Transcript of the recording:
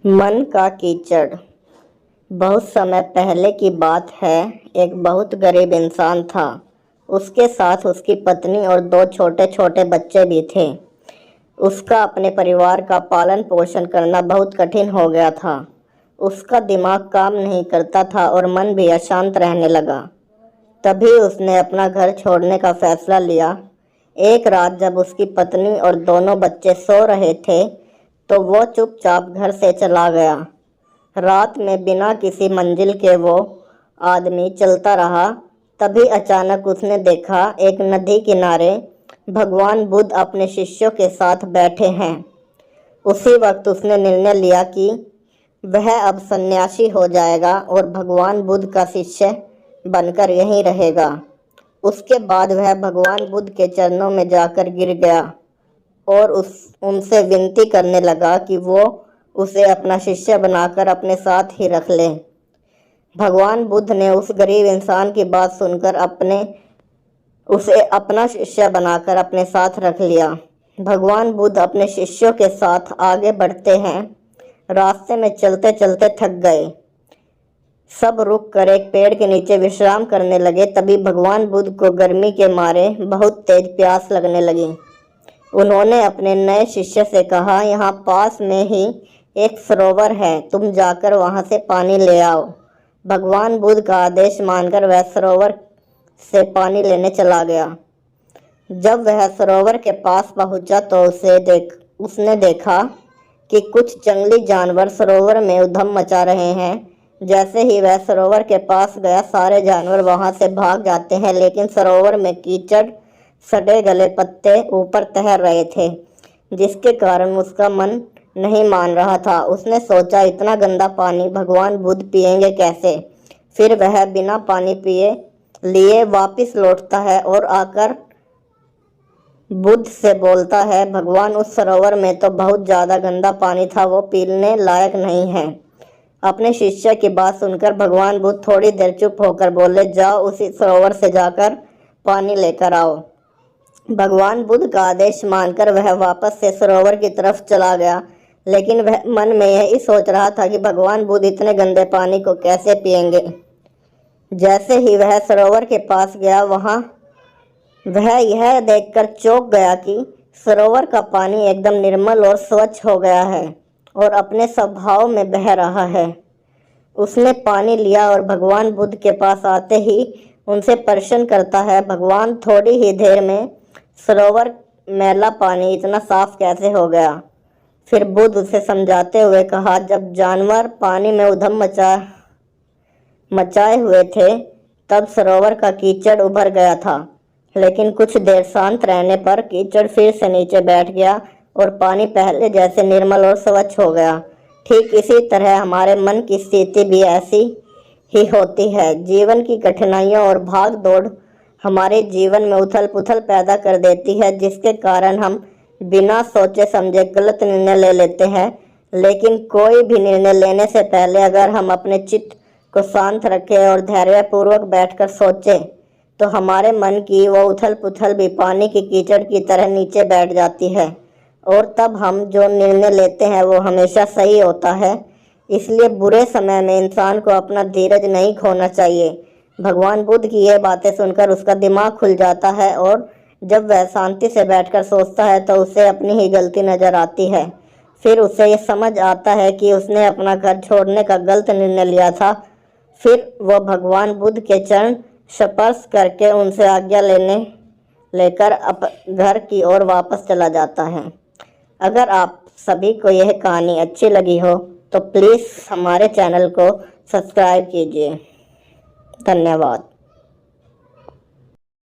मन का कीचड़। बहुत समय पहले की बात है। एक बहुत गरीब इंसान था। उसके साथ उसकी पत्नी और दो छोटे छोटे बच्चे भी थे। उसका अपने परिवार का पालन पोषण करना बहुत कठिन हो गया था। उसका दिमाग काम नहीं करता था और मन भी अशांत रहने लगा। तभी उसने अपना घर छोड़ने का फैसला लिया। एक रात जब उसकी पत्नी और दोनों बच्चे सो रहे थे तो वो चुपचाप घर से चला गया। रात में बिना किसी मंजिल के वो आदमी चलता रहा। तभी अचानक उसने देखा एक नदी किनारे भगवान बुद्ध अपने शिष्यों के साथ बैठे हैं। उसी वक्त उसने निर्णय लिया कि वह अब सन्यासी हो जाएगा और भगवान बुद्ध का शिष्य बनकर यहीं रहेगा। उसके बाद वह भगवान बुद्ध के चरणों में जाकर गिर गया और उनसे विनती करने लगा कि वो उसे अपना शिष्य बनाकर अपने साथ ही रख लें। भगवान बुद्ध ने उस गरीब इंसान की बात सुनकर उसे अपना शिष्य बनाकर अपने साथ रख लिया। भगवान बुद्ध अपने शिष्यों के साथ आगे बढ़ते हैं। रास्ते में चलते चलते थक गए। सब रुक कर एक पेड़ के नीचे विश्राम करने लगे। तभी भगवान बुद्ध को गर्मी के मारे बहुत तेज प्यास लगने लगी। उन्होंने अपने नए शिष्य से कहा, यहाँ पास में ही एक सरोवर है, तुम जाकर वहाँ से पानी ले आओ। भगवान बुद्ध का आदेश मानकर वह सरोवर से पानी लेने चला गया। जब वह सरोवर के पास पहुंचा तो उसने देखा कि कुछ जंगली जानवर सरोवर में उधम मचा रहे हैं। जैसे ही वह सरोवर के पास गया, सारे जानवर वहां से भाग जाते हैं, लेकिन सरोवर में कीचड़, सड़े गले पत्ते ऊपर तैर रहे थे, जिसके कारण उसका मन नहीं मान रहा था। उसने सोचा, इतना गंदा पानी भगवान बुद्ध पिएंगे कैसे। फिर वह बिना पानी पिए लिए वापस लौटता है और आकर बुद्ध से बोलता है, भगवान उस सरोवर में तो बहुत ज़्यादा गंदा पानी था, वो पीने लायक नहीं है। अपने शिष्य की बात सुनकर भगवान बुद्ध थोड़ी देर चुप होकर बोले, जाओ उसी सरोवर से जाकर पानी लेकर आओ। भगवान बुद्ध का आदेश मानकर वह वापस से सरोवर की तरफ चला गया, लेकिन वह मन में यही सोच रहा था कि भगवान बुद्ध इतने गंदे पानी को कैसे पिएंगे। जैसे ही वह सरोवर के पास गया, वह यह देखकर चौंक गया कि सरोवर का पानी एकदम निर्मल और स्वच्छ हो गया है और अपने स्वभाव में बह रहा है। उसने पानी लिया और भगवान बुद्ध के पास आते ही उनसे प्रश्न करता है, भगवान थोड़ी ही देर में सरोवर मैला पानी इतना साफ कैसे हो गया। फिर बुद्ध उसे समझाते हुए कहा, जब जानवर पानी में उधम मचाए हुए थे तब सरोवर का कीचड़ उभर गया था, लेकिन कुछ देर शांत रहने पर कीचड़ फिर से नीचे बैठ गया और पानी पहले जैसे निर्मल और स्वच्छ हो गया। ठीक इसी तरह हमारे मन की स्थिति भी ऐसी ही होती है। जीवन की कठिनाइयों और भाग दौड़ हमारे जीवन में उथल पुथल पैदा कर देती है, जिसके कारण हम बिना सोचे समझे गलत निर्णय ले लेते हैं। लेकिन कोई भी निर्णय लेने से पहले अगर हम अपने चित्त को शांत रखें और धैर्यपूर्वक बैठकर सोचें तो हमारे मन की वो उथल पुथल भी पानी की कीचड़ की तरह नीचे बैठ जाती है और तब हम जो निर्णय लेते हैं वो हमेशा सही होता है। इसलिए बुरे समय में इंसान को अपना धीरज नहीं खोना चाहिए। भगवान बुद्ध की ये बातें सुनकर उसका दिमाग खुल जाता है और जब वह शांति से बैठकर सोचता है तो उसे अपनी ही गलती नजर आती है। फिर उसे ये समझ आता है कि उसने अपना घर छोड़ने का गलत निर्णय लिया था। फिर वह भगवान बुद्ध के चरण स्पर्श करके उनसे आज्ञा लेकर घर की ओर वापस चला जाता है। अगर आप सभी को यह कहानी अच्छी लगी हो तो प्लीज़ हमारे चैनल को सब्सक्राइब कीजिए। धन्यवाद।